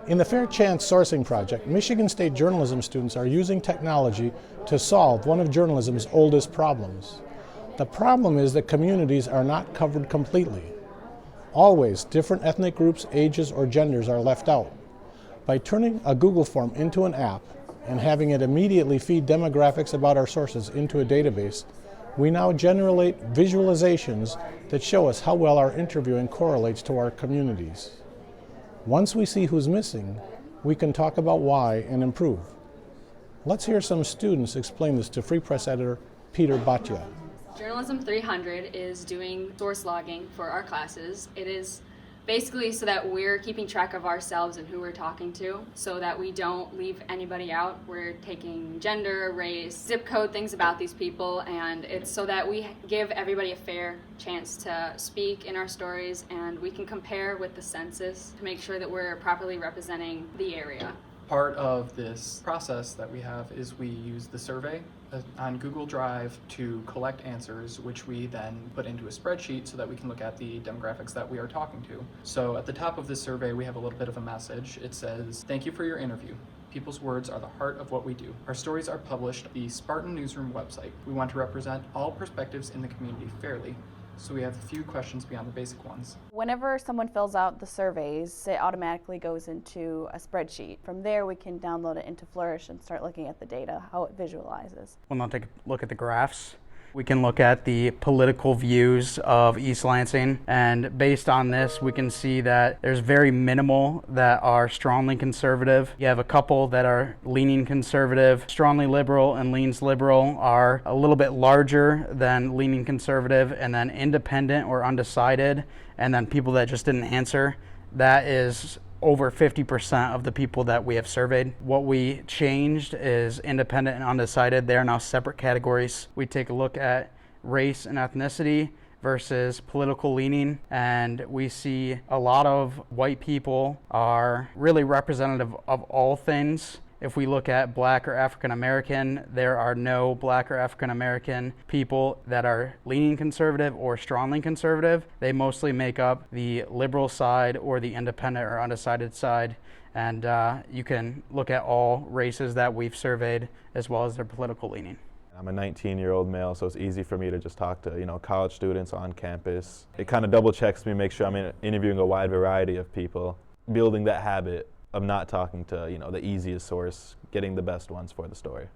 In the Fair Chance Sourcing Project, Michigan State journalism students are using technology to solve one of journalism's oldest problems. The problem is that communities are not covered completely. Always, different ethnic groups, ages, or genders are left out. By turning a Google form into an app and having it immediately feed demographics about our sources into a database, we now generate visualizations that show us how well our interviewing correlates to our communities. Once we see who's missing, we can talk about why and improve. Let's hear some students explain this to Free Press editor Peter Bhatia. Journalism 300 is doing source logging for our classes. It is basically so that we're keeping track of ourselves and who we're talking to, so that we don't leave anybody out. We're taking gender, race, zip code, things about these people, and it's so that we give everybody a fair chance to speak in our stories, and we can compare with the census to make sure that we're properly representing the area. Part of this process that we have is we use the survey on Google Drive to collect answers, which we then put into a spreadsheet so that we can look at the demographics that we are talking to. So at the top of this survey, we have a little bit of a message. It says, "Thank you for your interview. People's words are the heart of what we do. Our stories are published on the Spartan Newsroom website. We want to represent all perspectives in the community fairly. So we have a few questions beyond the basic ones." Whenever someone fills out the surveys, it automatically goes into a spreadsheet. From there, we can download it into Flourish and start looking at the data, how it visualizes. We'll now take a look at the graphs. We can look at the political views of East Lansing, and based on this, we can see that there's very minimal that are strongly conservative. You have a couple that are leaning conservative. Strongly liberal and leans liberal are a little bit larger than leaning conservative, and then independent or undecided, and then people that just didn't answer. That is over 50% of the people that we have surveyed. What we changed is independent and undecided. They are now separate categories. We take a look at race and ethnicity versus political leaning, and we see a lot of white people are really representative of all things. If we look at Black or African American, there are no Black or African American people that are leaning conservative or strongly conservative. They mostly make up the liberal side or the independent or undecided side. And you can look at all races that we've surveyed as well as their political leaning. I'm a 19-year-old male, so it's easy for me to just talk to, college students on campus. It kind of double checks me, make sure I'm interviewing a wide variety of people, building that habit of not talking to, the easiest source, getting the best ones for the story.